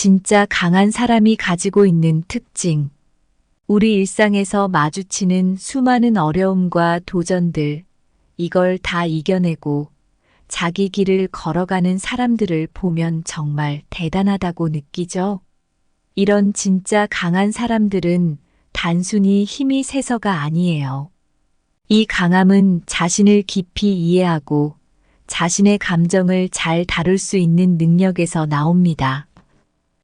진짜 강한 사람이 가지고 있는 특징. 우리 일상에서 마주치는 수많은 어려움과 도전들, 이걸 다 이겨내고 자기 길을 걸어가는 사람들을 보면 정말 대단하다고 느끼죠? 이런 진짜 강한 사람들은 단순히 힘이 세서가 아니에요. 이 강함은 자신을 깊이 이해하고 자신의 감정을 잘 다룰 수 있는 능력에서 나옵니다.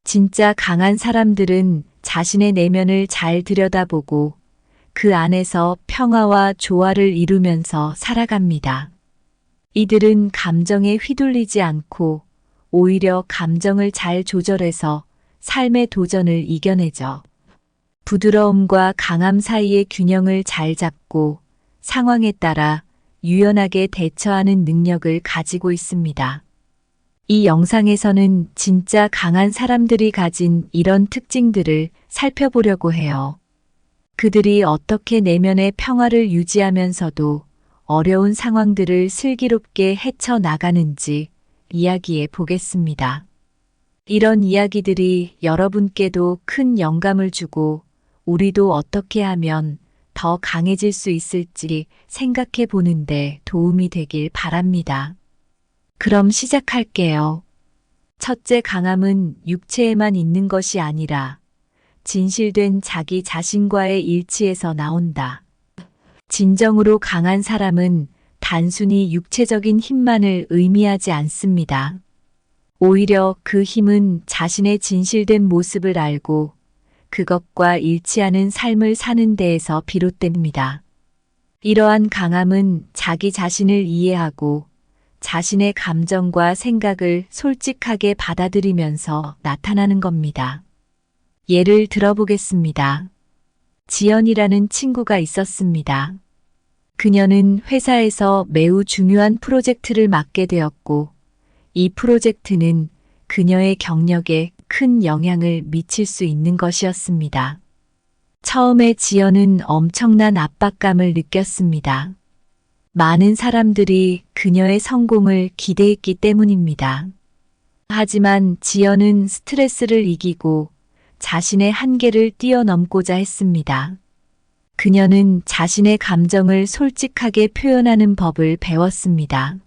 진짜 강한 사람들은 자신의 내면을 잘 들여다보고 그 안에서 평화와 조화를 이루면서 살아갑니다. 이들은 감정에 휘둘리지 않고 오히려 감정을 잘 조절해서 삶의 도전을 이겨내죠. 부드러움과 강함 사이의 균형을 잘 잡고 상황에 따라 유연하게 대처하는 능력을 가지고 있습니다. 이 영상에서는 진짜 강한 사람들이 가진 이런 특징들을 살펴보려고 해요. 그들이 어떻게 내면의 평화를 유지하면서도 어려운 상황들을 슬기롭게 헤쳐나가는지 이야기해 보겠습니다. 이런 이야기들이 여러분께도 큰 영감을 주고 우리도 어떻게 하면 더 강해질 수 있을지 생각해 보는데 도움이 되길 바랍니다. 그럼 시작할게요. 첫째, 강함은 육체에만 있는 것이 아니라 진실된 자기 자신과의 일치에서 나온다. 진정으로 강한 사람은 단순히 육체적인 힘만을 의미하지 않습니다. 오히려 그 힘은 자신의 진실된 모습을 알고 그것과 일치하는 삶을 사는 데에서 비롯됩니다. 이러한 강함은 자기 자신을 이해하고 자신의 감정과 생각을 솔직하게 받아들이면서 나타나는 겁니다. 예를 들어보겠습니다. 지연이라는 친구가 있었습니다. 그녀는 회사에서 매우 중요한 프로젝트를 맡게 되었고, 이 프로젝트는 그녀의 경력에 큰 영향을 미칠 수 있는 것이었습니다. 처음에 지연은 엄청난 압박감을 느꼈습니다. 많은 사람들이 그녀의 성공을 기대했기 때문입니다. 하지만 지연은 스트레스를 이기고 자신의 한계를 뛰어넘고자 했습니다. 그녀는 자신의 감정을 솔직하게 표현하는 법을 배웠습니다.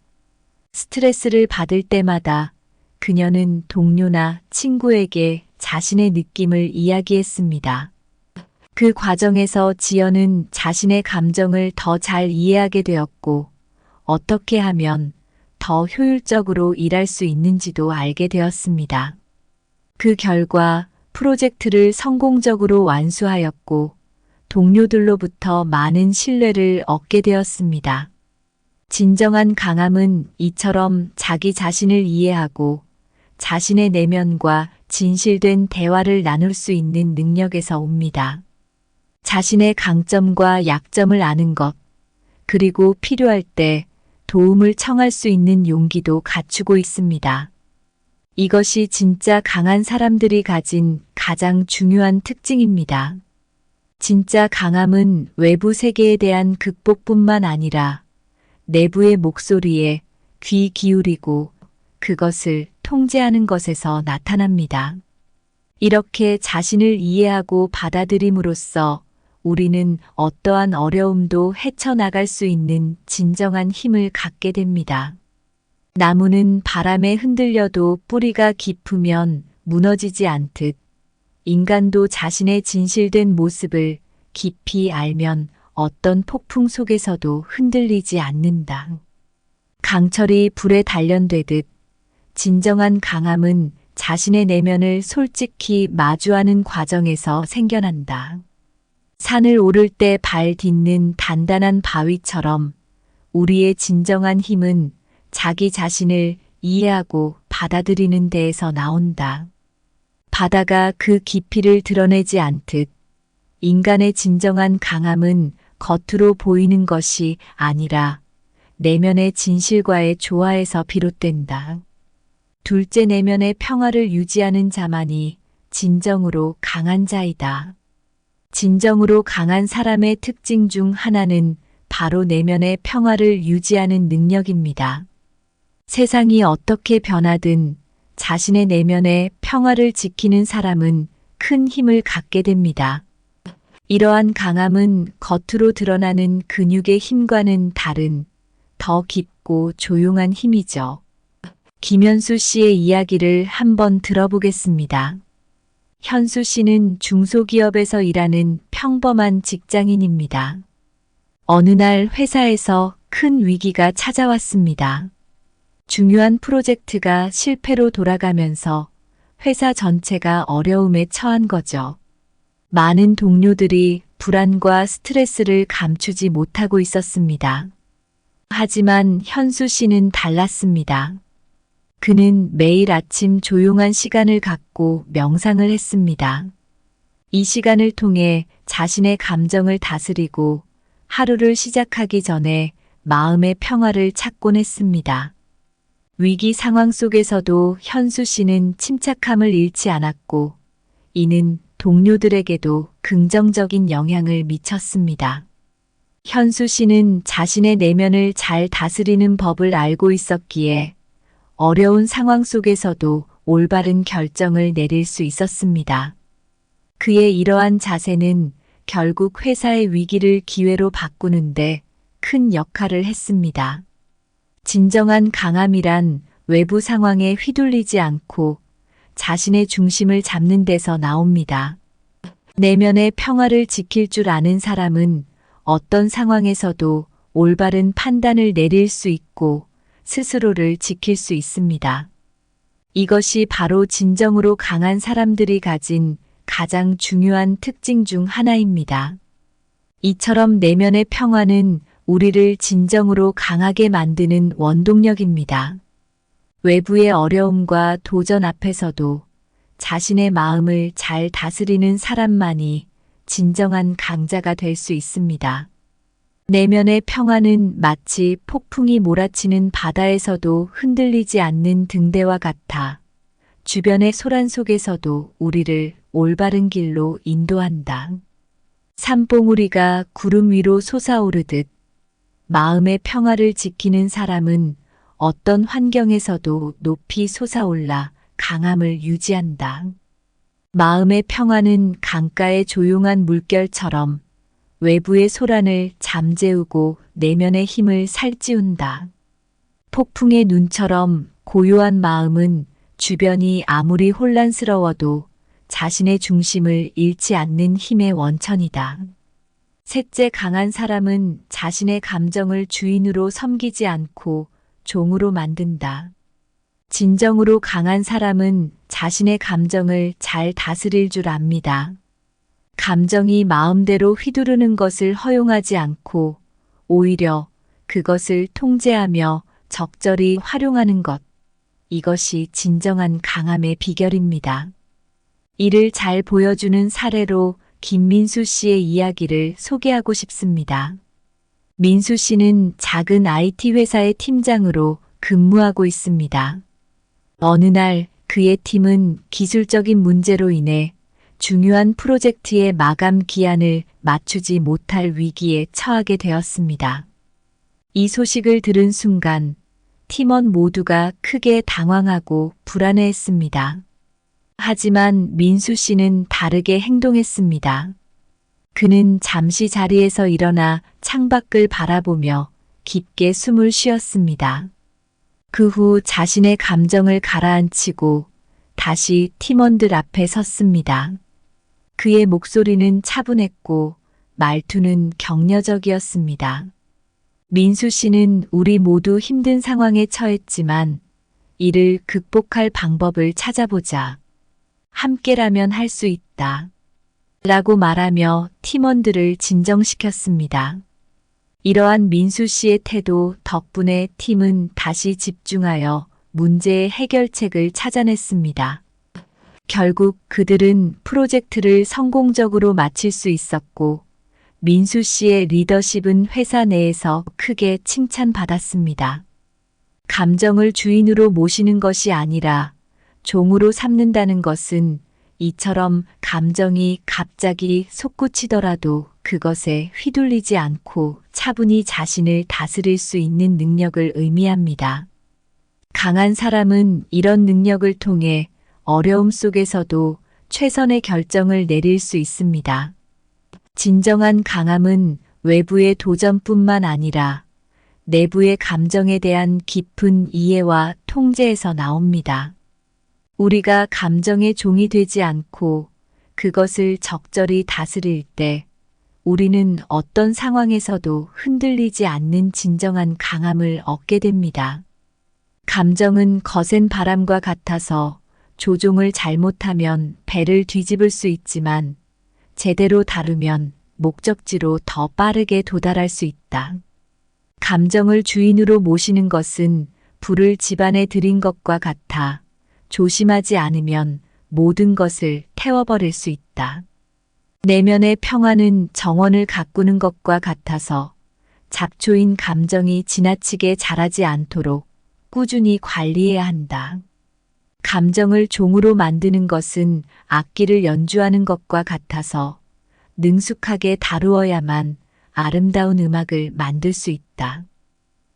스트레스를 받을 때마다 그녀는 동료나 친구에게 자신의 느낌을 이야기했습니다. 그 과정에서 지연은 자신의 감정을 더 잘 이해하게 되었고, 어떻게 하면 더 효율적으로 일할 수 있는지도 알게 되었습니다. 그 결과 프로젝트를 성공적으로 완수하였고, 동료들로부터 많은 신뢰를 얻게 되었습니다. 진정한 강함은 이처럼 자기 자신을 이해하고 자신의 내면과 진실된 대화를 나눌 수 있는 능력에서 옵니다. 자신의 강점과 약점을 아는 것, 그리고 필요할 때 도움을 청할 수 있는 용기도 갖추고 있습니다. 이것이 진짜 강한 사람들이 가진 가장 중요한 특징입니다. 진짜 강함은 외부 세계에 대한 극복뿐만 아니라 내부의 목소리에 귀 기울이고 그것을 통제하는 것에서 나타납니다. 이렇게 자신을 이해하고 받아들임으로써 우리는 어떠한 어려움도 헤쳐나갈 수 있는 진정한 힘을 갖게 됩니다. 나무는 바람에 흔들려도 뿌리가 깊으면 무너지지 않듯 인간도 자신의 진실된 모습을 깊이 알면 어떤 폭풍 속에서도 흔들리지 않는다. 강철이 불에 단련되듯 진정한 강함은 자신의 내면을 솔직히 마주하는 과정에서 생겨난다. 산을 오를 때 발 딛는 단단한 바위처럼 우리의 진정한 힘은 자기 자신을 이해하고 받아들이는 데에서 나온다. 바다가 그 깊이를 드러내지 않듯 인간의 진정한 강함은 겉으로 보이는 것이 아니라 내면의 진실과의 조화에서 비롯된다. 둘째, 내면의 평화를 유지하는 자만이 진정으로 강한 자이다. 진정으로 강한 사람의 특징 중 하나는 바로 내면의 평화를 유지하는 능력입니다. 세상이 어떻게 변하든 자신의 내면의 평화를 지키는 사람은 큰 힘을 갖게 됩니다. 이러한 강함은 겉으로 드러나는 근육의 힘과는 다른 더 깊고 조용한 힘이죠. 김현수 씨의 이야기를 한번 들어보겠습니다. 현수 씨는 중소기업에서 일하는 평범한 직장인입니다. 어느 날 회사에서 큰 위기가 찾아왔습니다. 중요한 프로젝트가 실패로 돌아가면서 회사 전체가 어려움에 처한 거죠. 많은 동료들이 불안과 스트레스를 감추지 못하고 있었습니다. 하지만 현수 씨는 달랐습니다. 그는 매일 아침 조용한 시간을 갖고 명상을 했습니다. 이 시간을 통해 자신의 감정을 다스리고 하루를 시작하기 전에 마음의 평화를 찾곤 했습니다. 위기 상황 속에서도 현수 씨는 침착함을 잃지 않았고, 이는 동료들에게도 긍정적인 영향을 미쳤습니다. 현수 씨는 자신의 내면을 잘 다스리는 법을 알고 있었기에 어려운 상황 속에서도 올바른 결정을 내릴 수 있었습니다. 그의 이러한 자세는 결국 회사의 위기를 기회로 바꾸는데 큰 역할을 했습니다. 진정한 강함이란 외부 상황에 휘둘리지 않고 자신의 중심을 잡는 데서 나옵니다. 내면의 평화를 지킬 줄 아는 사람은 어떤 상황에서도 올바른 판단을 내릴 수 있고 스스로를 지킬 수 있습니다. 이것이 바로 진정으로 강한 사람들이 가진 가장 중요한 특징 중 하나입니다. 이처럼 내면의 평화는 우리를 진정으로 강하게 만드는 원동력입니다. 외부의 어려움과 도전 앞에서도 자신의 마음을 잘 다스리는 사람만이 진정한 강자가 될 수 있습니다. 내면의 평화는 마치 폭풍이 몰아치는 바다에서도 흔들리지 않는 등대와 같아 주변의 소란 속에서도 우리를 올바른 길로 인도한다. 산봉우리가 구름 위로 솟아오르듯 마음의 평화를 지키는 사람은 어떤 환경에서도 높이 솟아올라 강함을 유지한다. 마음의 평화는 강가의 조용한 물결처럼 외부의 소란을 잠재우고 내면의 힘을 살찌운다. 폭풍의 눈처럼 고요한 마음은 주변이 아무리 혼란스러워도 자신의 중심을 잃지 않는 힘의 원천이다. 셋째, 강한 사람은 자신의 감정을 주인으로 섬기지 않고 종으로 만든다. 진정으로 강한 사람은 자신의 감정을 잘 다스릴 줄 압니다. 감정이 마음대로 휘두르는 것을 허용하지 않고 오히려 그것을 통제하며 적절히 활용하는 것. 이것이 진정한 강함의 비결입니다. 이를 잘 보여주는 사례로 김민수 씨의 이야기를 소개하고 싶습니다. 민수 씨는 작은 IT 회사의 팀장으로 근무하고 있습니다. 어느 날 그의 팀은 기술적인 문제로 인해 중요한 프로젝트의 마감 기한을 맞추지 못할 위기에 처하게 되었습니다. 이 소식을 들은 순간 팀원 모두가 크게 당황하고 불안해했습니다. 하지만 민수 씨는 다르게 행동했습니다. 그는 잠시 자리에서 일어나 창밖을 바라보며 깊게 숨을 쉬었습니다. 그 후 자신의 감정을 가라앉히고 다시 팀원들 앞에 섰습니다. 그의 목소리는 차분했고 말투는 격려적이었습니다. 민수 씨는 우리 모두 힘든 상황에 처했지만 이를 극복할 방법을 찾아보자. 함께라면 할 수 있다. 라고 말하며 팀원들을 진정시켰습니다. 이러한 민수 씨의 태도 덕분에 팀은 다시 집중하여 문제의 해결책을 찾아냈습니다. 결국 그들은 프로젝트를 성공적으로 마칠 수 있었고 민수 씨의 리더십은 회사 내에서 크게 칭찬받았습니다. 감정을 주인으로 모시는 것이 아니라 종으로 삼는다는 것은 이처럼 감정이 갑자기 솟구치더라도 그것에 휘둘리지 않고 차분히 자신을 다스릴 수 있는 능력을 의미합니다. 강한 사람은 이런 능력을 통해 어려움 속에서도 최선의 결정을 내릴 수 있습니다. 진정한 강함은 외부의 도전뿐만 아니라 내부의 감정에 대한 깊은 이해와 통제에서 나옵니다. 우리가 감정의 종이 되지 않고 그것을 적절히 다스릴 때 우리는 어떤 상황에서도 흔들리지 않는 진정한 강함을 얻게 됩니다. 감정은 거센 바람과 같아서 조종을 잘못하면 배를 뒤집을 수 있지만 제대로 다루면 목적지로 더 빠르게 도달할 수 있다. 감정을 주인으로 모시는 것은 불을 집안에 들인 것과 같아 조심하지 않으면 모든 것을 태워버릴 수 있다. 내면의 평화는 정원을 가꾸는 것과 같아서 잡초인 감정이 지나치게 자라지 않도록 꾸준히 관리해야 한다. 감정을 종으로 만드는 것은 악기를 연주하는 것과 같아서 능숙하게 다루어야만 아름다운 음악을 만들 수 있다.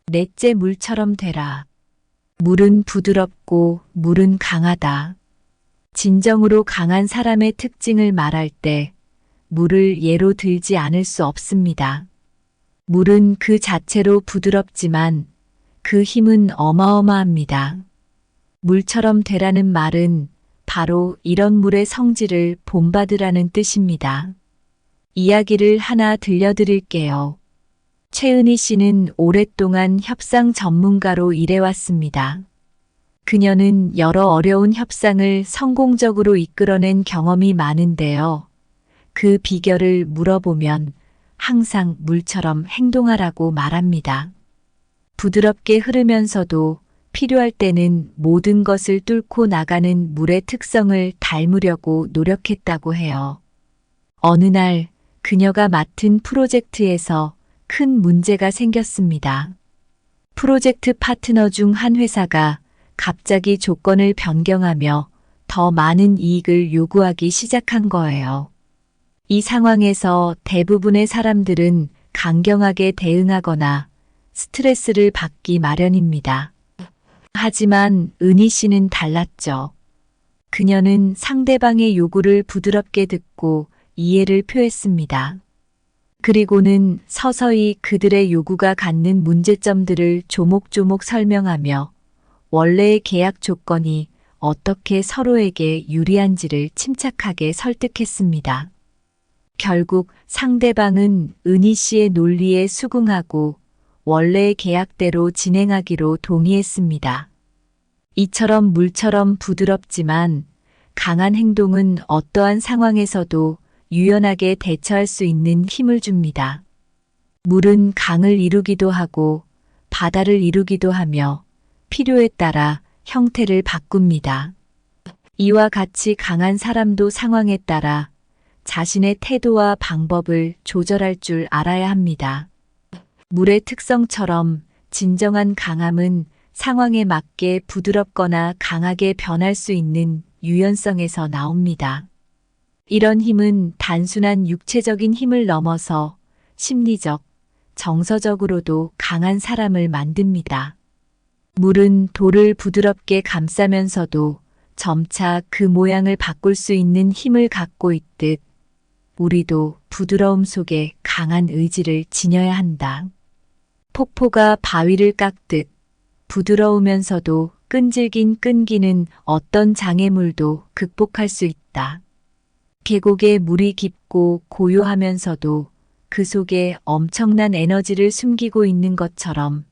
넷째, 물처럼 되라. 물은 부드럽고 물은 강하다. 진정으로 강한 사람의 특징을 말할 때 물을 예로 들지 않을 수 없습니다. 물은 그 자체로 부드럽지만 그 힘은 어마어마합니다. 물처럼 되라는 말은 바로 이런 물의 성질을 본받으라는 뜻입니다. 이야기를 하나 들려드릴게요. 최은희 씨는 오랫동안 협상 전문가로 일해왔습니다. 그녀는 여러 어려운 협상을 성공적으로 이끌어낸 경험이 많은데요. 그 비결을 물어보면 항상 물처럼 행동하라고 말합니다. 부드럽게 흐르면서도 필요할 때는 모든 것을 뚫고 나가는 물의 특성을 닮으려고 노력했다고 해요. 어느 날 그녀가 맡은 프로젝트에서 큰 문제가 생겼습니다. 프로젝트 파트너 중 한 회사가 갑자기 조건을 변경하며 더 많은 이익을 요구하기 시작한 거예요. 이 상황에서 대부분의 사람들은 강경하게 대응하거나 스트레스를 받기 마련입니다. 하지만 은희 씨는 달랐죠. 그녀는 상대방의 요구를 부드럽게 듣고 이해를 표했습니다. 그리고는 서서히 그들의 요구가 갖는 문제점들을 조목조목 설명하며 원래의 계약 조건이 어떻게 서로에게 유리한지를 침착하게 설득했습니다. 결국 상대방은 은희 씨의 논리에 수긍하고 원래의 계약대로 진행하기로 동의했습니다. 이처럼 물처럼 부드럽지만 강한 행동은 어떠한 상황에서도 유연하게 대처할 수 있는 힘을 줍니다. 물은 강을 이루기도 하고 바다를 이루기도 하며 필요에 따라 형태를 바꿉니다. 이와 같이 강한 사람도 상황에 따라 자신의 태도와 방법을 조절할 줄 알아야 합니다. 물의 특성처럼 진정한 강함은 상황에 맞게 부드럽거나 강하게 변할 수 있는 유연성에서 나옵니다. 이런 힘은 단순한 육체적인 힘을 넘어서 심리적, 정서적으로도 강한 사람을 만듭니다. 물은 돌을 부드럽게 감싸면서도 점차 그 모양을 바꿀 수 있는 힘을 갖고 있듯 우리도 부드러움 속에 강한 의지를 지녀야 한다. 폭포가 바위를 깎듯 부드러우면서도 끈질긴 끈기는 어떤 장애물도 극복할 수 있다. 계곡의 물이 깊고 고요하면서도 그 속에 엄청난 에너지를 숨기고 있는 것처럼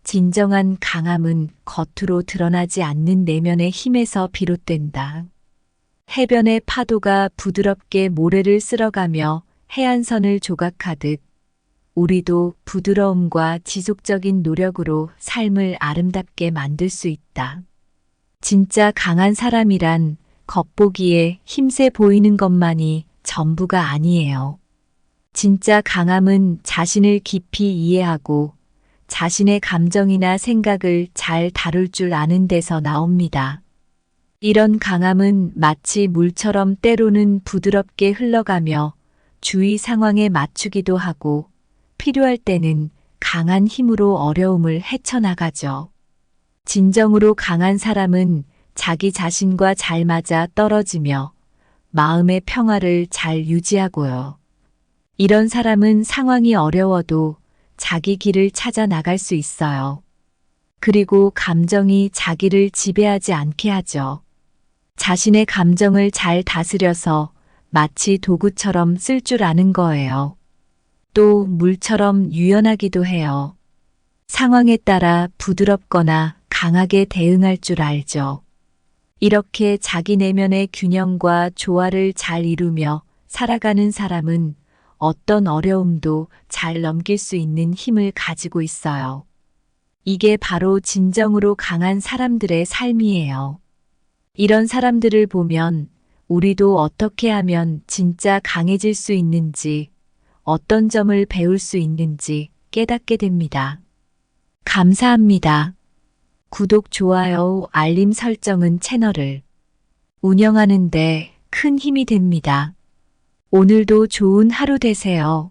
진정한 강함은 겉으로 드러나지 않는 내면의 힘에서 비롯된다. 해변의 파도가 부드럽게 모래를 쓸어가며 해안선을 조각하듯 우리도 부드러움과 지속적인 노력으로 삶을 아름답게 만들 수 있다. 진짜 강한 사람이란 겉보기에 힘세 보이는 것만이 전부가 아니에요. 진짜 강함은 자신을 깊이 이해하고 자신의 감정이나 생각을 잘 다룰 줄 아는 데서 나옵니다. 이런 강함은 마치 물처럼 때로는 부드럽게 흘러가며 주위 상황에 맞추기도 하고 필요할 때는 강한 힘으로 어려움을 헤쳐나가죠. 진정으로 강한 사람은 자기 자신과 잘 맞아 떨어지며 마음의 평화를 잘 유지하고요. 이런 사람은 상황이 어려워도 자기 길을 찾아 나갈 수 있어요. 그리고 감정이 자기를 지배하지 않게 하죠. 자신의 감정을 잘 다스려서 마치 도구처럼 쓸 줄 아는 거예요. 또 물처럼 유연하기도 해요. 상황에 따라 부드럽거나 강하게 대응할 줄 알죠. 이렇게 자기 내면의 균형과 조화를 잘 이루며 살아가는 사람은 어떤 어려움도 잘 넘길 수 있는 힘을 가지고 있어요. 이게 바로 진정으로 강한 사람들의 삶이에요. 이런 사람들을 보면 우리도 어떻게 하면 진짜 강해질 수 있는지, 어떤 점을 배울 수 있는지 깨닫게 됩니다. 감사합니다. 구독, 좋아요, 알림 설정은 채널을 운영하는데 큰 힘이 됩니다. 오늘도 좋은 하루 되세요.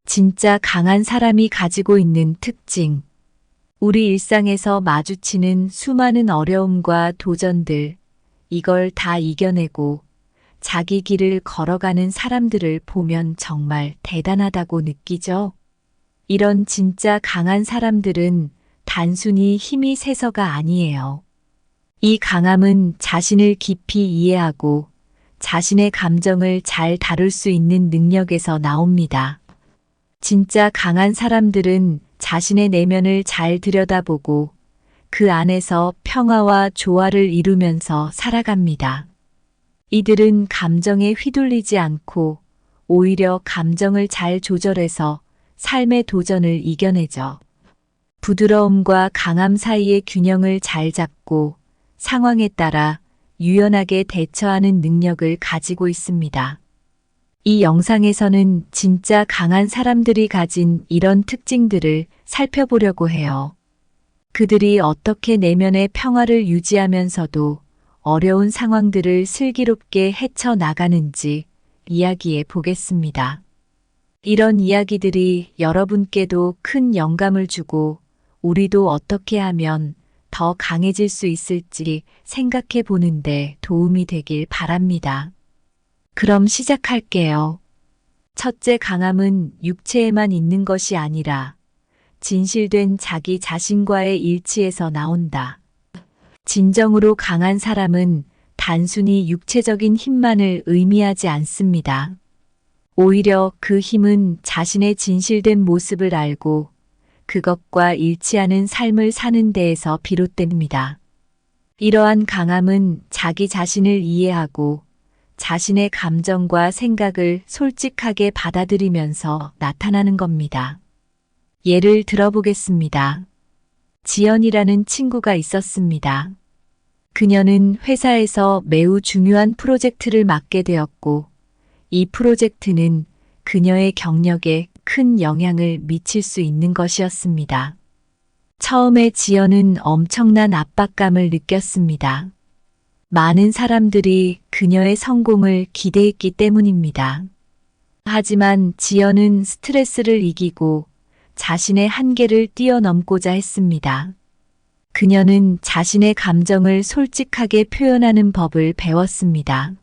진짜 강한 사람이 가지고 있는 특징. 우리 일상에서 마주치는 수많은 어려움과 도전들, 이걸 다 이겨내고 자기 길을 걸어가는 사람들을 보면 정말 대단하다고 느끼죠? 이런 진짜 강한 사람들은 단순히 힘이 세서가 아니에요. 이 강함은 자신을 깊이 이해하고 자신의 감정을 잘 다룰 수 있는 능력에서 나옵니다. 진짜 강한 사람들은 자신의 내면을 잘 들여다보고 그 안에서 평화와 조화를 이루면서 살아갑니다. 이들은 감정에 휘둘리지 않고 오히려 감정을 잘 조절해서 삶의 도전을 이겨내죠. 부드러움과 강함 사이의 균형을 잘 잡고 상황에 따라 유연하게 대처하는 능력을 가지고 있습니다. 이 영상에서는 진짜 강한 사람들이 가진 이런 특징들을 살펴보려고 해요. 그들이 어떻게 내면의 평화를 유지하면서도 어려운 상황들을 슬기롭게 헤쳐나가는지 이야기해 보겠습니다. 이런 이야기들이 여러분께도 큰 영감을 주고 우리도 어떻게 하면 더 강해질 수 있을지 생각해 보는데 도움이 되길 바랍니다. 그럼 시작할게요. 첫째, 강함은 육체에만 있는 것이 아니라 진실된 자기 자신과의 일치에서 나온다. 진정으로 강한 사람은 단순히 육체적인 힘만을 의미하지 않습니다. 오히려 그 힘은 자신의 진실된 모습을 알고 그것과 일치하는 삶을 사는 데에서 비롯됩니다. 이러한 강함은 자기 자신을 이해하고 자신의 감정과 생각을 솔직하게 받아들이면서 나타나는 겁니다. 예를 들어보겠습니다. 지연이라는 친구가 있었습니다. 그녀는 회사에서 매우 중요한 프로젝트를 맡게 되었고, 이 프로젝트는 그녀의 경력에 큰 영향을 미칠 수 있는 것이었습니다. 처음에 지연은 엄청난 압박감을 느꼈습니다. 많은 사람들이 그녀의 성공을 기대했기 때문입니다. 하지만 지연은 스트레스를 이기고 자신의 한계를 뛰어넘고자 했습니다. 그녀는 자신의 감정을 솔직하게 표현하는 법을 배웠습니다.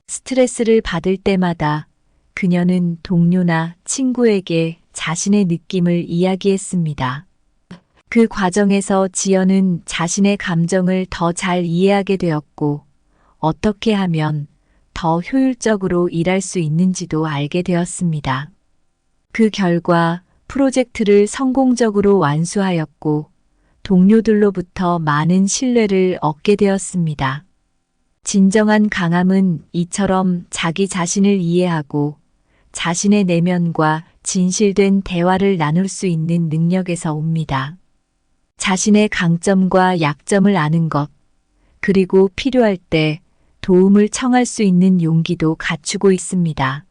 스트레스를 받을 때마다 그녀는 동료나 친구에게 자신의 느낌을 이야기했습니다. 그 과정에서 지연은 자신의 감정을 더 잘 이해하게 되었고, 어떻게 하면 더 효율적으로 일할 수 있는지도 알게 되었습니다. 그 결과 프로젝트를 성공적으로 완수하였고, 동료들로부터 많은 신뢰를 얻게 되었습니다. 진정한 강함은 이처럼 자기 자신을 이해하고 자신의 내면과 진실된 대화를 나눌 수 있는 능력에서 옵니다. 자신의 강점과 약점을 아는 것, 그리고 필요할 때 도움을 청할 수 있는 용기도 갖추고 있습니다.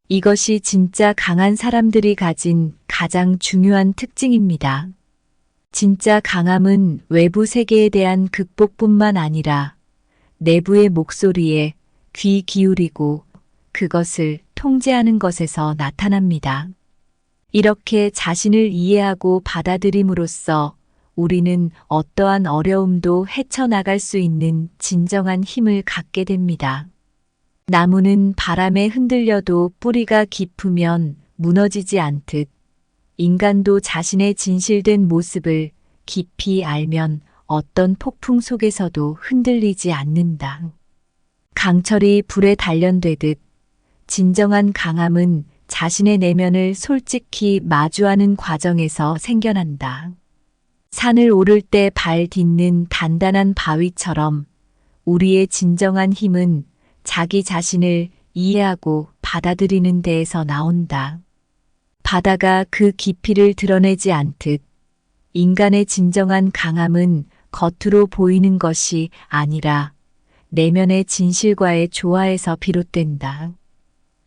이것이 진짜 강한 사람들이 가진 가장 중요한 특징입니다. 진짜 강함은 외부 세계에 대한 극복뿐만 아니라 내부의 목소리에 귀 기울이고 그것을 통제하는 것에서 나타납니다. 이렇게 자신을 이해하고 받아들임으로써 우리는 어떠한 어려움도 헤쳐나갈 수 있는 진정한 힘을 갖게 됩니다. 나무는 바람에 흔들려도 뿌리가 깊으면 무너지지 않듯 인간도 자신의 진실된 모습을 깊이 알면 어떤 폭풍 속에서도 흔들리지 않는다. 강철이 불에 단련되듯 진정한 강함은 자신의 내면을 솔직히 마주하는 과정에서 생겨난다. 산을 오를 때 발 딛는 단단한 바위처럼 우리의 진정한 힘은 자기 자신을 이해하고 받아들이는 데에서 나온다. 바다가 그 깊이를 드러내지 않듯 인간의 진정한 강함은 겉으로 보이는 것이 아니라 내면의 진실과의 조화에서 비롯된다.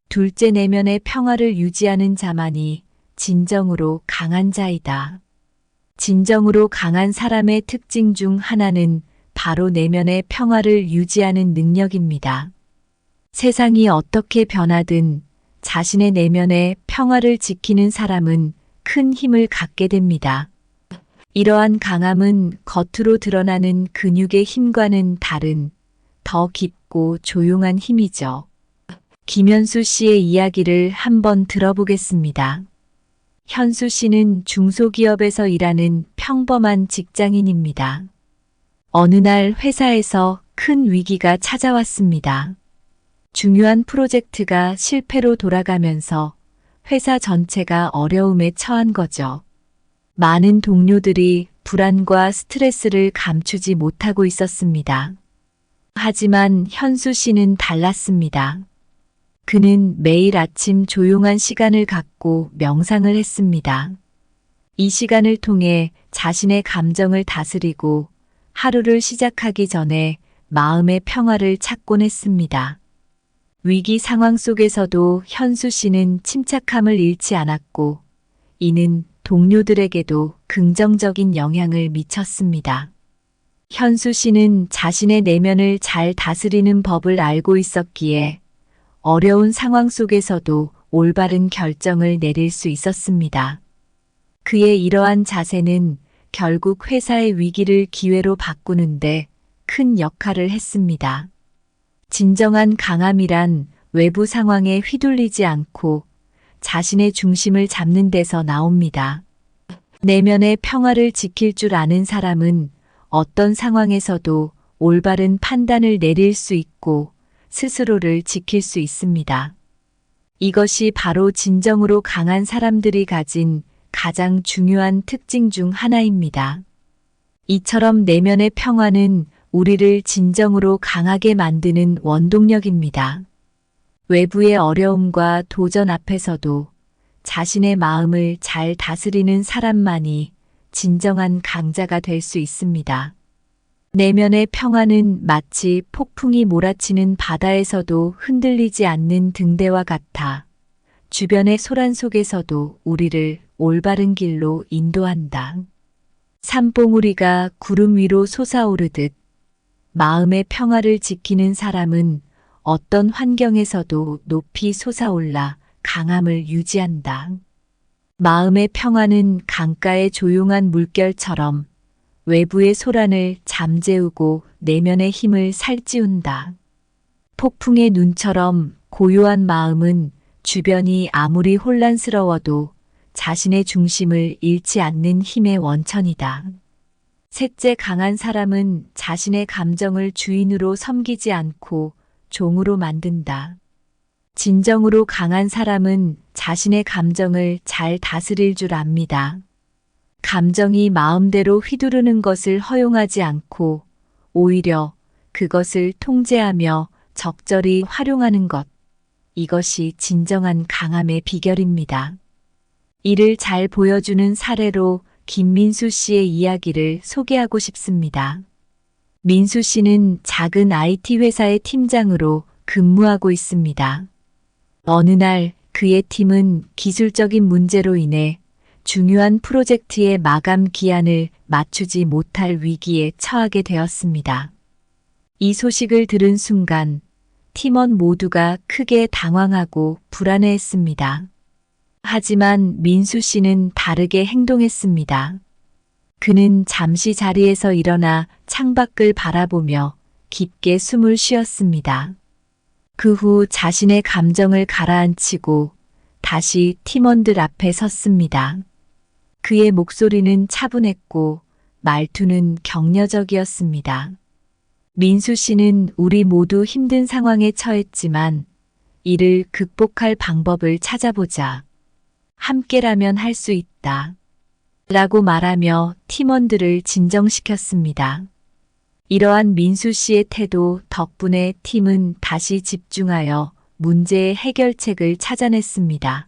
둘째, 내면의 평화를 유지하는 자만이 진정으로 강한 자이다. 진정으로 강한 사람의 특징 중 하나는 바로 내면의 평화를 유지하는 능력입니다. 세상이 어떻게 변하든 자신의 내면의 평화를 지키는 사람은 큰 힘을 갖게 됩니다. 이러한 강함은 겉으로 드러나는 근육의 힘과는 다른 더 깊고 조용한 힘이죠. 김현수 씨의 이야기를 한번 들어보겠습니다. 현수 씨는 중소기업에서 일하는 평범한 직장인입니다. 어느 날 회사에서 큰 위기가 찾아왔습니다. 중요한 프로젝트가 실패로 돌아가면서 회사 전체가 어려움에 처한 거죠. 많은 동료들이 불안과 스트레스를 감추지 못하고 있었습니다. 하지만 현수 씨는 달랐습니다. 그는 매일 아침 조용한 시간을 갖고 명상을 했습니다. 이 시간을 통해 자신의 감정을 다스리고 하루를 시작하기 전에 마음의 평화를 찾곤 했습니다. 위기 상황 속에서도 현수 씨는 침착함을 잃지 않았고 이는 동료들에게도 긍정적인 영향을 미쳤습니다. 현수 씨는 자신의 내면을 잘 다스리는 법을 알고 있었기에 어려운 상황 속에서도 올바른 결정을 내릴 수 있었습니다. 그의 이러한 자세는 결국 회사의 위기를 기회로 바꾸는데 큰 역할을 했습니다. 진정한 강함이란 외부 상황에 휘둘리지 않고 자신의 중심을 잡는 데서 나옵니다. 내면의 평화를 지킬 줄 아는 사람은 어떤 상황에서도 올바른 판단을 내릴 수 있고 스스로를 지킬 수 있습니다. 이것이 바로 진정으로 강한 사람들이 가진 가장 중요한 특징 중 하나입니다. 이처럼 내면의 평화는 우리를 진정으로 강하게 만드는 원동력입니다. 외부의 어려움과 도전 앞에서도 자신의 마음을 잘 다스리는 사람만이 진정한 강자가 될 수 있습니다. 내면의 평화는 마치 폭풍이 몰아치는 바다에서도 흔들리지 않는 등대와 같아 주변의 소란 속에서도 우리를 올바른 길로 인도한다. 산봉우리가 구름 위로 솟아오르듯 마음의 평화를 지키는 사람은 어떤 환경에서도 높이 솟아올라 강함을 유지한다. 마음의 평화는 강가의 조용한 물결처럼 외부의 소란을 잠재우고 내면의 힘을 살찌운다. 폭풍의 눈처럼 고요한 마음은 주변이 아무리 혼란스러워도 자신의 중심을 잃지 않는 힘의 원천이다. 셋째, 강한 사람은 자신의 감정을 주인으로 섬기지 않고 종으로 만든다. 진정으로 강한 사람은 자신의 감정을 잘 다스릴 줄 압니다. 감정이 마음대로 휘두르는 것을 허용하지 않고 오히려 그것을 통제하며 적절히 활용하는 것. 이것이 진정한 강함의 비결입니다. 이를 잘 보여주는 사례로 김민수 씨의 이야기를 소개하고 싶습니다. 민수 씨는 작은 IT 회사의 팀장으로 근무하고 있습니다. 어느 날 그의 팀은 기술적인 문제로 인해 중요한 프로젝트의 마감 기한을 맞추지 못할 위기에 처하게 되었습니다. 이 소식을 들은 순간 팀원 모두가 크게 당황하고 불안해했습니다. 하지만 민수 씨는 다르게 행동했습니다. 그는 잠시 자리에서 일어나 창밖을 바라보며 깊게 숨을 쉬었습니다. 그 후 자신의 감정을 가라앉히고 다시 팀원들 앞에 섰습니다. 그의 목소리는 차분했고 말투는 격려적이었습니다. 민수 씨는 우리 모두 힘든 상황에 처했지만 이를 극복할 방법을 찾아보자. 함께라면 할 수 있다. 라고 말하며 팀원들을 진정시켰습니다. 이러한 민수 씨의 태도 덕분에 팀은 다시 집중하여 문제의 해결책을 찾아냈습니다.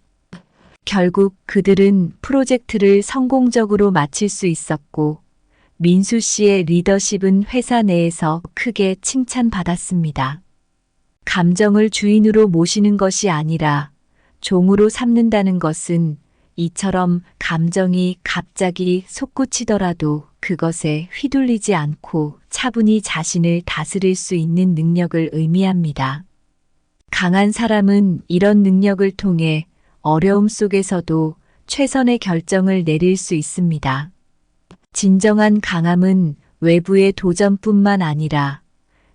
결국 그들은 프로젝트를 성공적으로 마칠 수 있었고, 민수 씨의 리더십은 회사 내에서 크게 칭찬받았습니다. 감정을 주인으로 모시는 것이 아니라 종으로 삼는다는 것은 이처럼 감정이 갑자기 솟구치더라도 그것에 휘둘리지 않고 차분히 자신을 다스릴 수 있는 능력을 의미합니다. 강한 사람은 이런 능력을 통해 어려움 속에서도 최선의 결정을 내릴 수 있습니다. 진정한 강함은 외부의 도전뿐만 아니라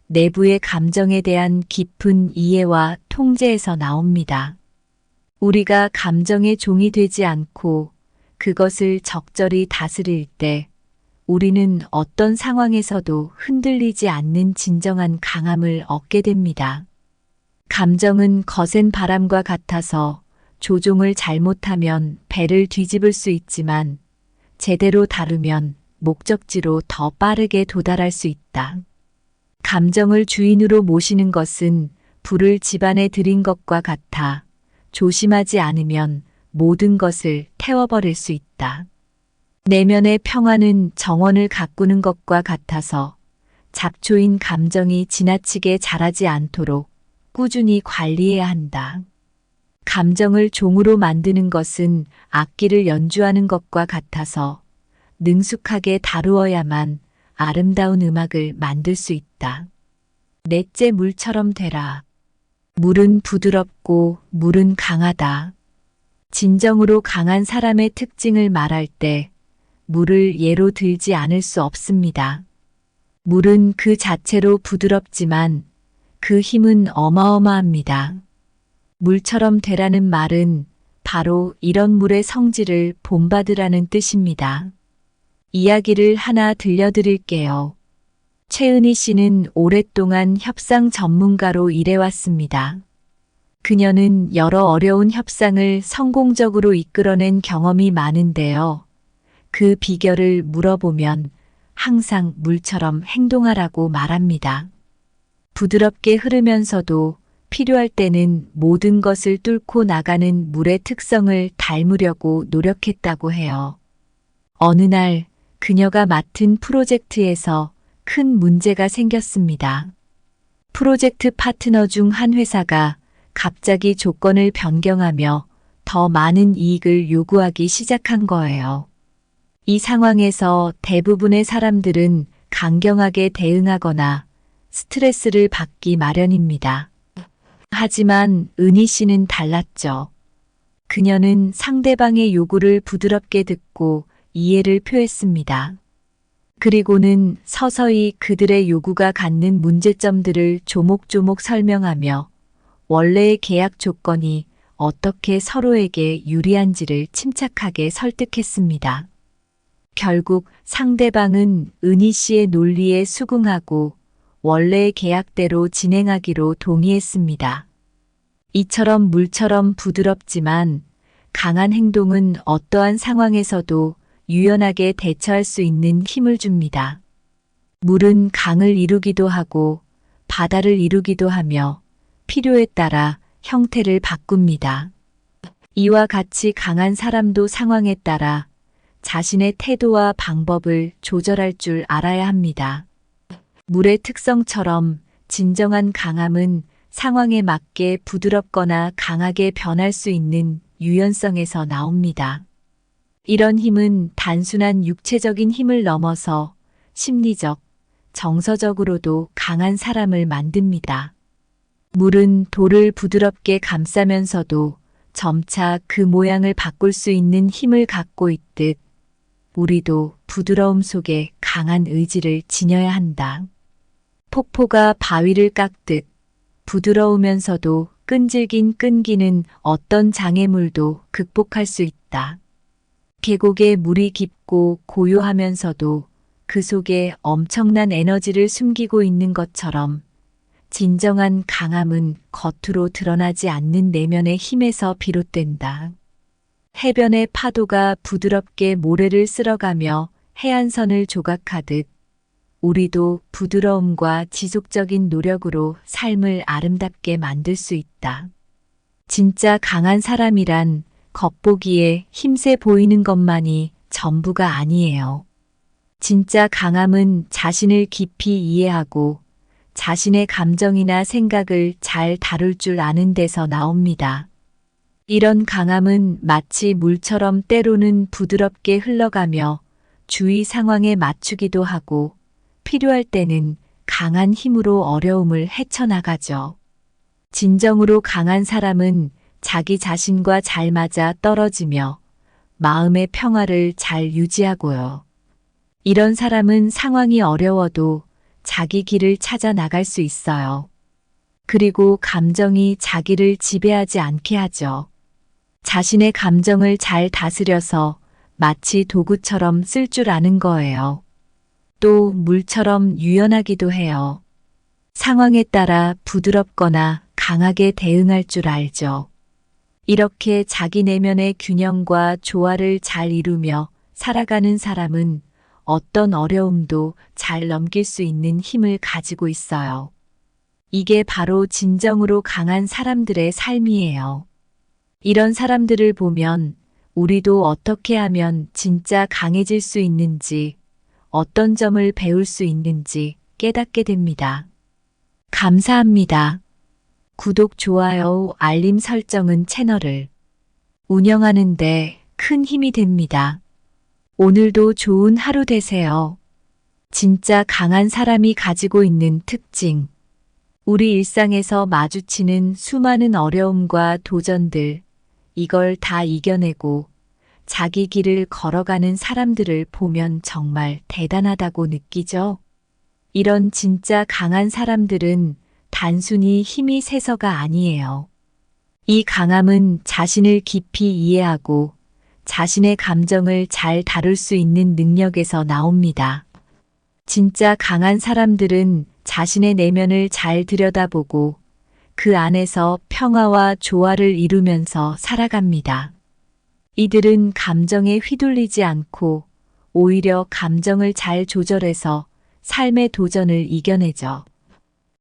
내부의 감정에 대한 깊은 이해와 통제에서 나옵니다. 우리가 감정의 종이 되지 않고 그것을 적절히 다스릴 때 우리는 어떤 상황에서도 흔들리지 않는 진정한 강함을 얻게 됩니다. 감정은 거센 바람과 같아서 조종을 잘못하면 배를 뒤집을 수 있지만 제대로 다루면 목적지로 더 빠르게 도달할 수 있다. 감정을 주인으로 모시는 것은 불을 집안에 들인 것과 같아 조심하지 않으면 모든 것을 태워버릴 수 있다. 내면의 평화는 정원을 가꾸는 것과 같아서 잡초인 감정이 지나치게 자라지 않도록 꾸준히 관리해야 한다. 감정을 종으로 만드는 것은 악기를 연주하는 것과 같아서 능숙하게 다루어야만 아름다운 음악을 만들 수 있다. 넷째 물처럼 되라. 물은 부드럽고 물은 강하다. 진정으로 강한 사람의 특징을 말할 때 물을 예로 들지 않을 수 없습니다. 물은 그 자체로 부드럽지만 그 힘은 어마어마합니다. 물처럼 되라는 말은 바로 이런 물의 성질을 본받으라는 뜻입니다. 이야기를 하나 들려드릴게요. 최은희 씨는 오랫동안 협상 전문가로 일해왔습니다. 그녀는 여러 어려운 협상을 성공적으로 이끌어낸 경험이 많은데요. 그 비결을 물어보면 항상 물처럼 행동하라고 말합니다. 부드럽게 흐르면서도 필요할 때는 모든 것을 뚫고 나가는 물의 특성을 닮으려고 노력했다고 해요. 어느 날 그녀가 맡은 프로젝트에서 큰 문제가 생겼습니다. 프로젝트 파트너 중 한 회사가 갑자기 조건을 변경하며 더 많은 이익을 요구하기 시작한 거예요. 이 상황에서 대부분의 사람들은 강경하게 대응하거나 스트레스를 받기 마련입니다. 하지만 은희 씨는 달랐죠. 그녀는 상대방의 요구를 부드럽게 듣고 이해를 표했습니다. 그리고는 서서히 그들의 요구가 갖는 문제점들을 조목조목 설명하며 원래의 계약 조건이 어떻게 서로에게 유리한지를 침착하게 설득했습니다. 결국 상대방은 은희 씨의 논리에 수긍하고 원래의 계약대로 진행하기로 동의했습니다. 이처럼 물처럼 부드럽지만 강한 행동은 어떠한 상황에서도 유연하게 대처할 수 있는 힘을 줍니다. 물은 강을 이루기도 하고 바다를 이루기도 하며 필요에 따라 형태를 바꿉니다. 이와 같이 강한 사람도 상황에 따라 자신의 태도와 방법을 조절할 줄 알아야 합니다. 물의 특성처럼 진정한 강함은 상황에 맞게 부드럽거나 강하게 변할 수 있는 유연성에서 나옵니다. 이런 힘은 단순한 육체적인 힘을 넘어서 심리적, 정서적으로도 강한 사람을 만듭니다. 물은 돌을 부드럽게 감싸면서도 점차 그 모양을 바꿀 수 있는 힘을 갖고 있듯 우리도 부드러움 속에 강한 의지를 지녀야 한다. 폭포가 바위를 깎듯 부드러우면서도 끈질긴 끈기는 어떤 장애물도 극복할 수 있다. 계곡의 물이 깊고 고요하면서도 그 속에 엄청난 에너지를 숨기고 있는 것처럼 진정한 강함은 겉으로 드러나지 않는 내면의 힘에서 비롯된다. 해변의 파도가 부드럽게 모래를 쓸어가며 해안선을 조각하듯 우리도 부드러움과 지속적인 노력으로 삶을 아름답게 만들 수 있다. 진짜 강한 사람이란 겉보기에 힘세 보이는 것만이 전부가 아니에요. 진짜 강함은 자신을 깊이 이해하고 자신의 감정이나 생각을 잘 다룰 줄 아는 데서 나옵니다. 이런 강함은 마치 물처럼 때로는 부드럽게 흘러가며 주위 상황에 맞추기도 하고 필요할 때는 강한 힘으로 어려움을 헤쳐나가죠. 진정으로 강한 사람은 자기 자신과 잘 맞아 떨어지며 마음의 평화를 잘 유지하고요. 이런 사람은 상황이 어려워도 자기 길을 찾아 나갈 수 있어요. 그리고 감정이 자기를 지배하지 않게 하죠. 자신의 감정을 잘 다스려서 마치 도구처럼 쓸 줄 아는 거예요. 또 물처럼 유연하기도 해요. 상황에 따라 부드럽거나 강하게 대응할 줄 알죠. 이렇게 자기 내면의 균형과 조화를 잘 이루며 살아가는 사람은 어떤 어려움도 잘 넘길 수 있는 힘을 가지고 있어요. 이게 바로 진정으로 강한 사람들의 삶이에요. 이런 사람들을 보면 우리도 어떻게 하면 진짜 강해질 수 있는지, 어떤 점을 배울 수 있는지 깨닫게 됩니다. 감사합니다. 구독, 좋아요, 알림 설정은 채널을 운영하는데 큰 힘이 됩니다. 오늘도 좋은 하루 되세요. 진짜 강한 사람이 가지고 있는 특징. 우리 일상에서 마주치는 수많은 어려움과 도전들, 이걸 다 이겨내고 자기 길을 걸어가는 사람들을 보면 정말 대단하다고 느끼죠? 이런 진짜 강한 사람들은 단순히 힘이 세서가 아니에요. 이 강함은 자신을 깊이 이해하고 자신의 감정을 잘 다룰 수 있는 능력에서 나옵니다. 진짜 강한 사람들은 자신의 내면을 잘 들여다보고 그 안에서 평화와 조화를 이루면서 살아갑니다. 이들은 감정에 휘둘리지 않고 오히려 감정을 잘 조절해서 삶의 도전을 이겨내죠.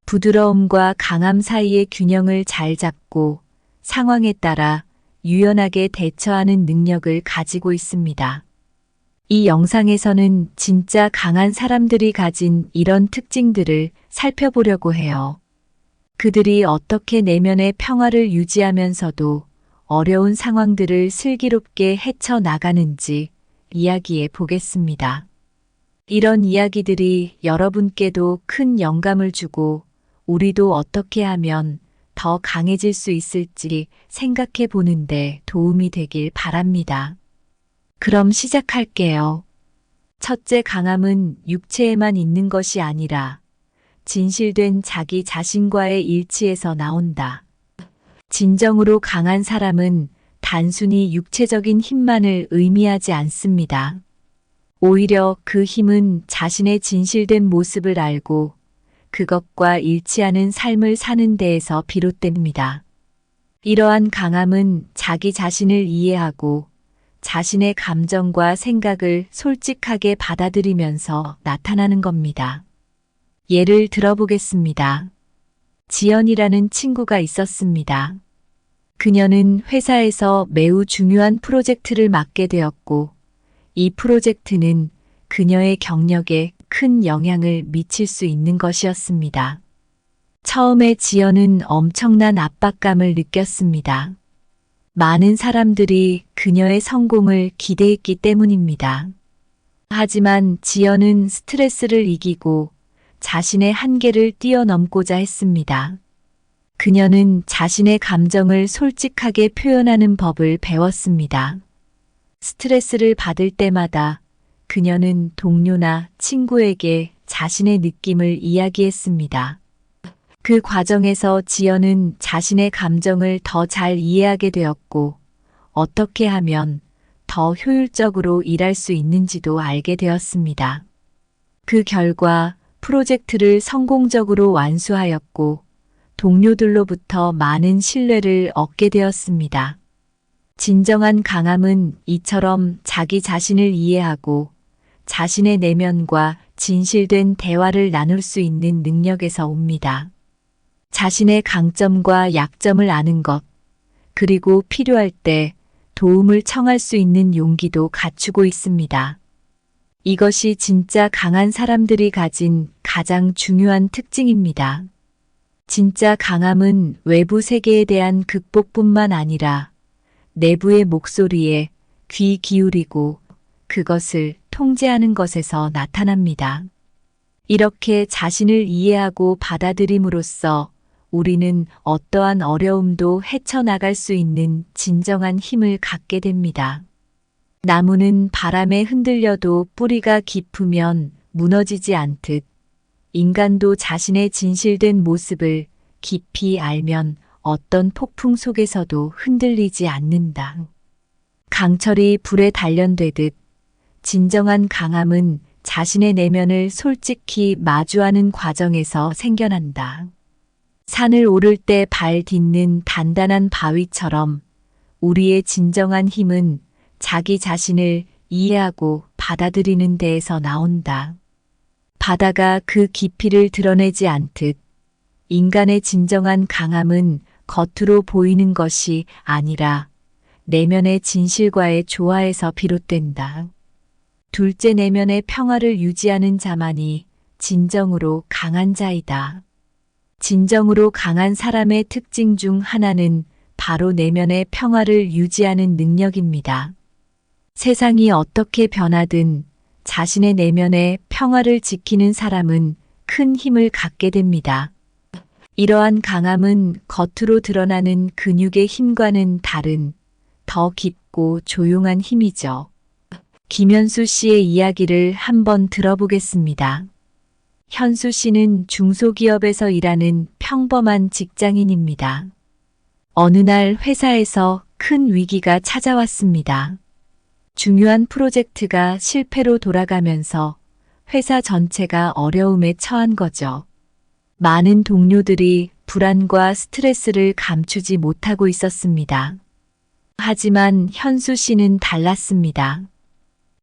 부드러움과 강함 사이의 균형을 잘 잡고 상황에 따라 유연하게 대처하는 능력을 가지고 있습니다. 이 영상에서는 진짜 강한 사람들이 가진 이런 특징들을 살펴보려고 해요. 그들이 어떻게 내면의 평화를 유지하면서도 어려운 상황들을 슬기롭게 헤쳐나가는지 이야기해 보겠습니다. 이런 이야기들이 여러분께도 큰 영감을 주고 우리도 어떻게 하면 더 강해질 수 있을지 생각해 보는데 도움이 되길 바랍니다. 그럼 시작할게요. 첫째, 강함은 육체에만 있는 것이 아니라 진실된 자기 자신과의 일치에서 나온다. 진정으로 강한 사람은 단순히 육체적인 힘만을 의미하지 않습니다. 오히려 그 힘은 자신의 진실된 모습을 알고 그것과 일치하는 삶을 사는 데에서 비롯됩니다. 이러한 강함은 자기 자신을 이해하고 자신의 감정과 생각을 솔직하게 받아들이면서 나타나는 겁니다. 예를 들어보겠습니다. 지연이라는 친구가 있었습니다. 그녀는 회사에서 매우 중요한 프로젝트를 맡게 되었고, 이 프로젝트는 그녀의 경력에 큰 영향을 미칠 수 있는 것이었습니다. 처음에 지연은 엄청난 압박감을 느꼈습니다. 많은 사람들이 그녀의 성공을 기대했기 때문입니다. 하지만 지연은 스트레스를 이기고 자신의 한계를 뛰어넘고자 했습니다. 그녀는 자신의 감정을 솔직하게 표현하는 법을 배웠습니다. 스트레스를 받을 때마다 그녀는 동료나 친구에게 자신의 느낌을 이야기했습니다. 그 과정에서 지연은 자신의 감정을 더 잘 이해하게 되었고, 어떻게 하면 더 효율적으로 일할 수 있는지도 알게 되었습니다. 그 결과 프로젝트를 성공적으로 완수하였고, 동료들로부터 많은 신뢰를 얻게 되었습니다. 진정한 강함은 이처럼 자기 자신을 이해하고 자신의 내면과 진실된 대화를 나눌 수 있는 능력에서 옵니다. 자신의 강점과 약점을 아는 것, 그리고 필요할 때 도움을 청할 수 있는 용기도 갖추고 있습니다. 이것이 진짜 강한 사람들이 가진 가장 중요한 특징입니다. 진짜 강함은 외부 세계에 대한 극복뿐만 아니라 내부의 목소리에 귀 기울이고 그것을 통제하는 것에서 나타납니다. 이렇게 자신을 이해하고 받아들임으로써 우리는 어떠한 어려움도 헤쳐나갈 수 있는 진정한 힘을 갖게 됩니다. 나무는 바람에 흔들려도 뿌리가 깊으면 무너지지 않듯 인간도 자신의 진실된 모습을 깊이 알면 어떤 폭풍 속에서도 흔들리지 않는다. 강철이 불에 단련되듯 진정한 강함은 자신의 내면을 솔직히 마주하는 과정에서 생겨난다. 산을 오를 때 발 딛는 단단한 바위처럼 우리의 진정한 힘은 자기 자신을 이해하고 받아들이는 데에서 나온다. 바다가 그 깊이를 드러내지 않듯 인간의 진정한 강함은 겉으로 보이는 것이 아니라 내면의 진실과의 조화에서 비롯된다. 둘째, 내면의 평화를 유지하는 자만이 진정으로 강한 자이다. 진정으로 강한 사람의 특징 중 하나는 바로 내면의 평화를 유지하는 능력입니다. 세상이 어떻게 변하든 자신의 내면의 평화를 지키는 사람은 큰 힘을 갖게 됩니다. 이러한 강함은 겉으로 드러나는 근육의 힘과는 다른 더 깊고 조용한 힘이죠. 김현수 씨의 이야기를 한번 들어보겠습니다. 현수 씨는 중소기업에서 일하는 평범한 직장인입니다. 어느 날 회사에서 큰 위기가 찾아왔습니다. 중요한 프로젝트가 실패로 돌아가면서 회사 전체가 어려움에 처한 거죠. 많은 동료들이 불안과 스트레스를 감추지 못하고 있었습니다. 하지만 현수 씨는 달랐습니다.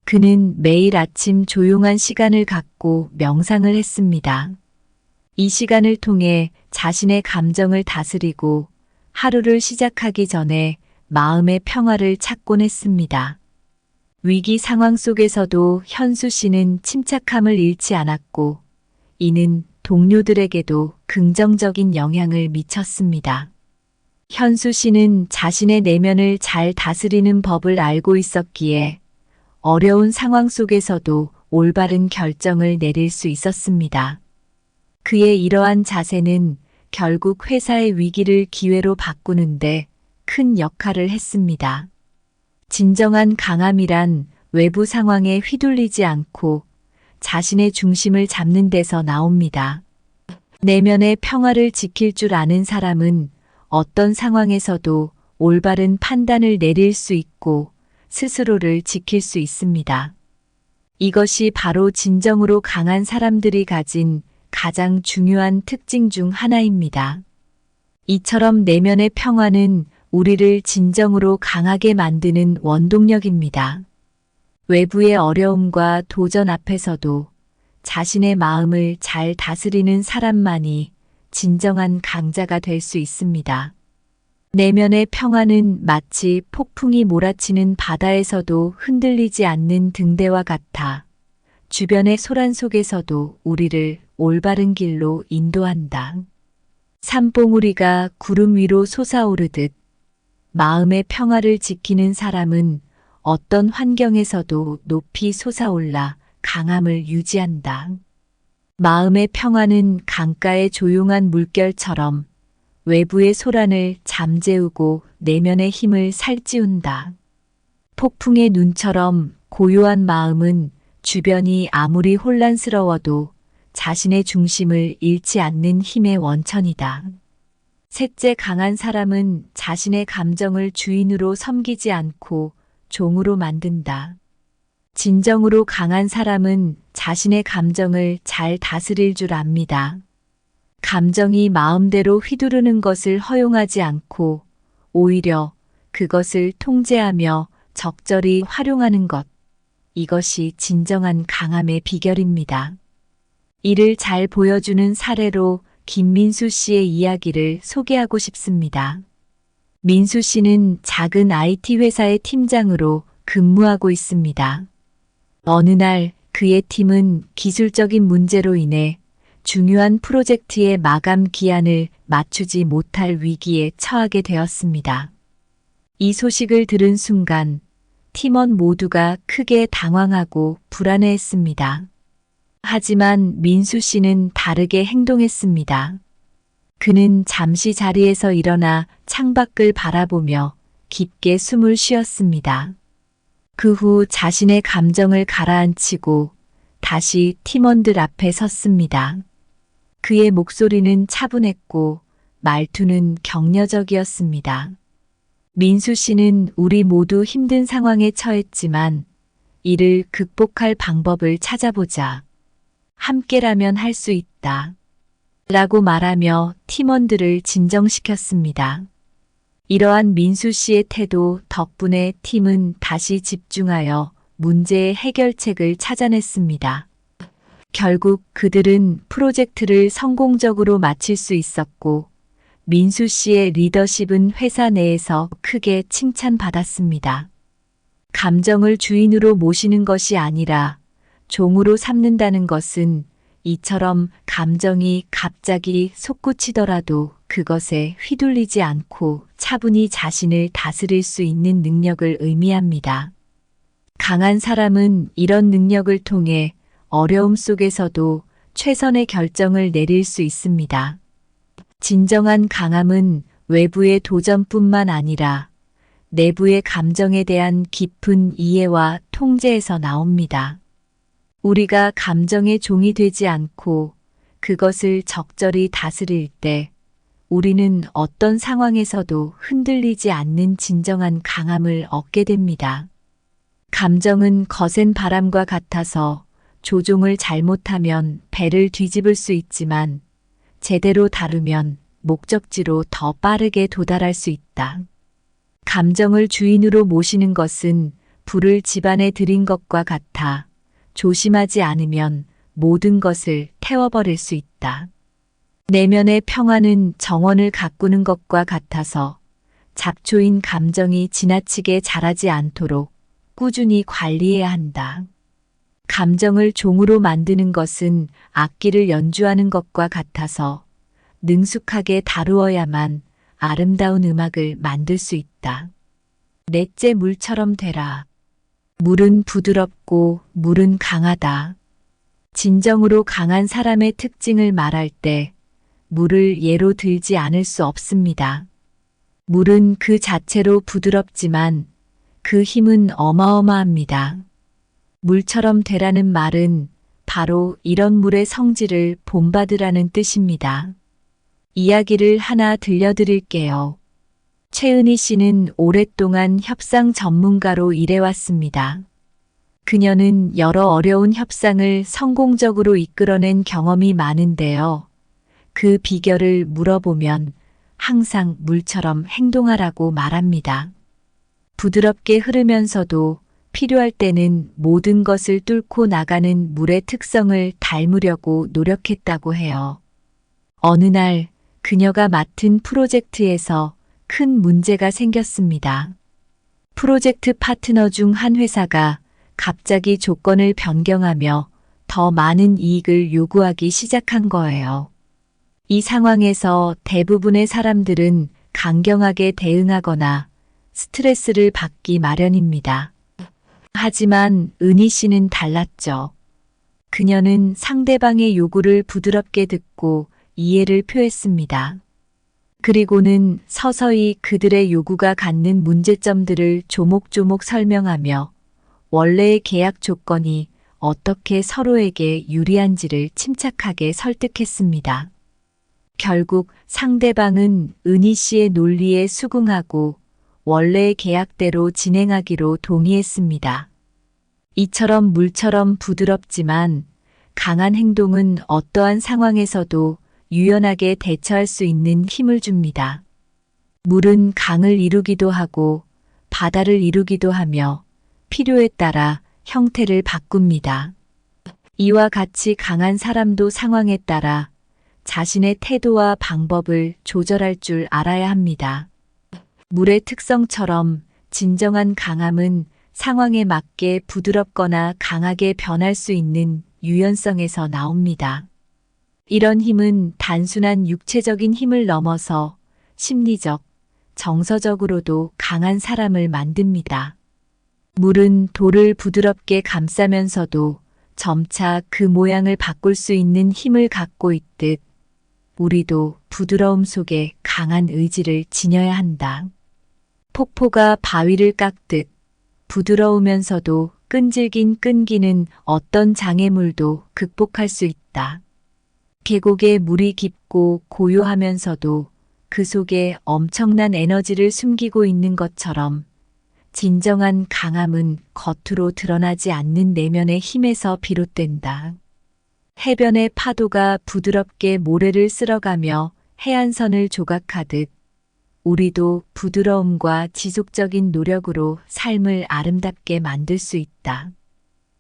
그는 매일 아침 조용한 시간을 갖고 명상을 했습니다. 이 시간을 통해 자신의 감정을 다스리고 하루를 시작하기 전에 마음의 평화를 찾곤 했습니다. 위기 상황 속에서도 현수 씨는 침착함을 잃지 않았고 이는 동료들에게도 긍정적인 영향을 미쳤습니다. 현수 씨는 자신의 내면을 잘 다스리는 법을 알고 있었기에 어려운 상황 속에서도 올바른 결정을 내릴 수 있었습니다. 그의 이러한 자세는 결국 회사의 위기를 기회로 바꾸는데 큰 역할을 했습니다. 진정한 강함이란 외부 상황에 휘둘리지 않고 자신의 중심을 잡는 데서 나옵니다. 내면의 평화를 지킬 줄 아는 사람은 어떤 상황에서도 올바른 판단을 내릴 수 있고 스스로를 지킬 수 있습니다. 이것이 바로 진정으로 강한 사람들이 가진 가장 중요한 특징 중 하나입니다. 이처럼 내면의 평화는 우리를 진정으로 강하게 만드는 원동력입니다. 외부의 어려움과 도전 앞에서도 자신의 마음을 잘 다스리는 사람만이 진정한 강자가 될 수 있습니다. 내면의 평화는 마치 폭풍이 몰아치는 바다에서도 흔들리지 않는 등대와 같아 주변의 소란 속에서도 우리를 올바른 길로 인도한다. 산봉우리가 구름 위로 솟아오르듯 마음의 평화를 지키는 사람은 어떤 환경에서도 높이 솟아올라 강함을 유지한다. 마음의 평화는 강가의 조용한 물결처럼 외부의 소란을 잠재우고 내면의 힘을 살찌운다. 폭풍의 눈처럼 고요한 마음은 주변이 아무리 혼란스러워도 자신의 중심을 잃지 않는 힘의 원천이다. 셋째, 강한 사람은 자신의 감정을 주인으로 섬기지 않고 종으로 만든다. 진정으로 강한 사람은 자신의 감정을 잘 다스릴 줄 압니다. 감정이 마음대로 휘두르는 것을 허용하지 않고 오히려 그것을 통제하며 적절히 활용하는 것. 이것이 진정한 강함의 비결입니다. 이를 잘 보여주는 사례로 김민수 씨의 이야기를 소개하고 싶습니다. 민수 씨는 작은 IT 회사의 팀장으로 근무하고 있습니다. 어느 날 그의 팀은 기술적인 문제로 인해 중요한 프로젝트의 마감 기한을 맞추지 못할 위기에 처하게 되었습니다. 이 소식을 들은 순간 팀원 모두가 크게 당황하고 불안해했습니다. 하지만 민수 씨는 다르게 행동했습니다. 그는 잠시 자리에서 일어나 창밖을 바라보며 깊게 숨을 쉬었습니다. 그 후 자신의 감정을 가라앉히고 다시 팀원들 앞에 섰습니다. 그의 목소리는 차분했고 말투는 격려적이었습니다. 민수 씨는 우리 모두 힘든 상황에 처했지만 이를 극복할 방법을 찾아보자. 함께라면 할 수 있다. 라고 말하며 팀원들을 진정시켰습니다. 이러한 민수 씨의 태도 덕분에 팀은 다시 집중하여 문제의 해결책을 찾아냈습니다. 결국 그들은 프로젝트를 성공적으로 마칠 수 있었고 민수 씨의 리더십은 회사 내에서 크게 칭찬받았습니다. 감정을 주인으로 모시는 것이 아니라 종으로 삼는다는 것은 이처럼 감정이 갑자기 솟구치더라도 그것에 휘둘리지 않고 차분히 자신을 다스릴 수 있는 능력을 의미합니다. 강한 사람은 이런 능력을 통해 어려움 속에서도 최선의 결정을 내릴 수 있습니다. 진정한 강함은 외부의 도전뿐만 아니라 내부의 감정에 대한 깊은 이해와 통제에서 나옵니다. 우리가 감정의 종이 되지 않고 그것을 적절히 다스릴 때 우리는 어떤 상황에서도 흔들리지 않는 진정한 강함을 얻게 됩니다. 감정은 거센 바람과 같아서 조종을 잘못하면 배를 뒤집을 수 있지만 제대로 다루면 목적지로 더 빠르게 도달할 수 있다. 감정을 주인으로 모시는 것은 불을 집안에 들인 것과 같아 조심하지 않으면 모든 것을 태워버릴 수 있다. 내면의 평화는 정원을 가꾸는 것과 같아서 잡초인 감정이 지나치게 자라지 않도록 꾸준히 관리해야 한다. 감정을 종으로 만드는 것은 악기를 연주하는 것과 같아서 능숙하게 다루어야만 아름다운 음악을 만들 수 있다. 넷째, 물처럼 되라. 물은 부드럽고 물은 강하다. 진정으로 강한 사람의 특징을 말할 때 물을 예로 들지 않을 수 없습니다. 물은 그 자체로 부드럽지만 그 힘은 어마어마합니다. 물처럼 되라는 말은 바로 이런 물의 성질을 본받으라는 뜻입니다. 이야기를 하나 들려드릴게요. 최은희 씨는 오랫동안 협상 전문가로 일해왔습니다. 그녀는 여러 어려운 협상을 성공적으로 이끌어낸 경험이 많은데요. 그 비결을 물어보면 항상 물처럼 행동하라고 말합니다. 부드럽게 흐르면서도 필요할 때는 모든 것을 뚫고 나가는 물의 특성을 닮으려고 노력했다고 해요. 어느 날 그녀가 맡은 프로젝트에서 큰 문제가 생겼습니다. 프로젝트 파트너 중 한 회사가 갑자기 조건을 변경하며 더 많은 이익을 요구하기 시작한 거예요. 이 상황에서 대부분의 사람들은 강경하게 대응하거나 스트레스를 받기 마련입니다. 하지만 은희 씨는 달랐죠. 그녀는 상대방의 요구를 부드럽게 듣고 이해를 표했습니다. 그리고는 서서히 그들의 요구가 갖는 문제점들을 조목조목 설명하며 원래의 계약 조건이 어떻게 서로에게 유리한지를 침착하게 설득했습니다. 결국 상대방은 은희 씨의 논리에 수긍하고 원래의 계약대로 진행하기로 동의했습니다. 이처럼 물처럼 부드럽지만 강한 행동은 어떠한 상황에서도 유연하게 대처할 수 있는 힘을 줍니다. 물은 강을 이루기도 하고 바다를 이루기도 하며 필요에 따라 형태를 바꿉니다. 이와 같이 강한 사람도 상황에 따라 자신의 태도와 방법을 조절할 줄 알아야 합니다. 물의 특성처럼 진정한 강함은 상황에 맞게 부드럽거나 강하게 변할 수 있는 유연성에서 나옵니다. 이런 힘은 단순한 육체적인 힘을 넘어서 심리적, 정서적으로도 강한 사람을 만듭니다. 물은 돌을 부드럽게 감싸면서도 점차 그 모양을 바꿀 수 있는 힘을 갖고 있듯 우리도 부드러움 속에 강한 의지를 지녀야 한다. 폭포가 바위를 깎듯 부드러우면서도 끈질긴 끈기는 어떤 장애물도 극복할 수 있다. 계곡의 물이 깊고 고요하면서도 그 속에 엄청난 에너지를 숨기고 있는 것처럼 진정한 강함은 겉으로 드러나지 않는 내면의 힘에서 비롯된다. 해변의 파도가 부드럽게 모래를 쓸어가며 해안선을 조각하듯 우리도 부드러움과 지속적인 노력으로 삶을 아름답게 만들 수 있다.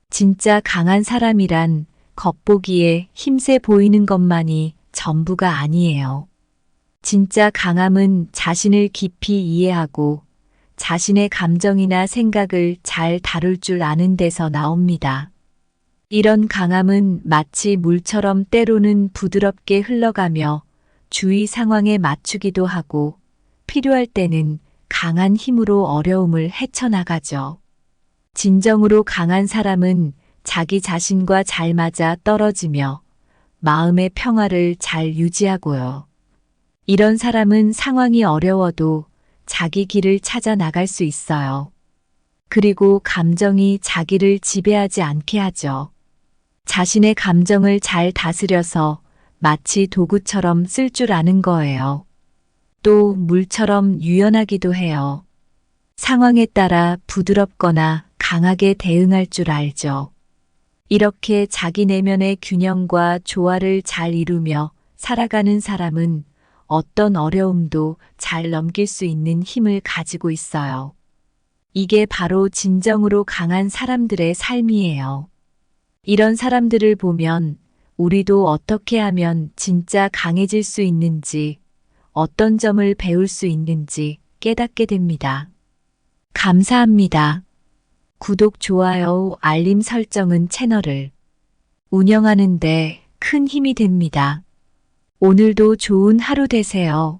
진짜 강한 사람이란 겉보기에 힘세 보이는 것만이 전부가 아니에요. 진짜 강함은 자신을 깊이 이해하고 자신의 감정이나 생각을 잘 다룰 줄 아는 데서 나옵니다. 이런 강함은 마치 물처럼 때로는 부드럽게 흘러가며 주위 상황에 맞추기도 하고 필요할 때는 강한 힘으로 어려움을 헤쳐나가죠. 진정으로 강한 사람은 자기 자신과 잘 맞아 떨어지며 마음의 평화를 잘 유지하고요. 이런 사람은 상황이 어려워도 자기 길을 찾아 나갈 수 있어요. 그리고 감정이 자기를 지배하지 않게 하죠. 자신의 감정을 잘 다스려서 마치 도구처럼 쓸 줄 아는 거예요. 또 물처럼 유연하기도 해요. 상황에 따라 부드럽거나 강하게 대응할 줄 알죠. 이렇게 자기 내면의 균형과 조화를 잘 이루며 살아가는 사람은 어떤 어려움도 잘 넘길 수 있는 힘을 가지고 있어요. 이게 바로 진정으로 강한 사람들의 삶이에요. 이런 사람들을 보면 우리도 어떻게 하면 진짜 강해질 수 있는지, 어떤 점을 배울 수 있는지 깨닫게 됩니다. 감사합니다. 구독, 좋아요, 알림 설정은 채널을 운영하는 데 큰 힘이 됩니다. 오늘도 좋은 하루 되세요.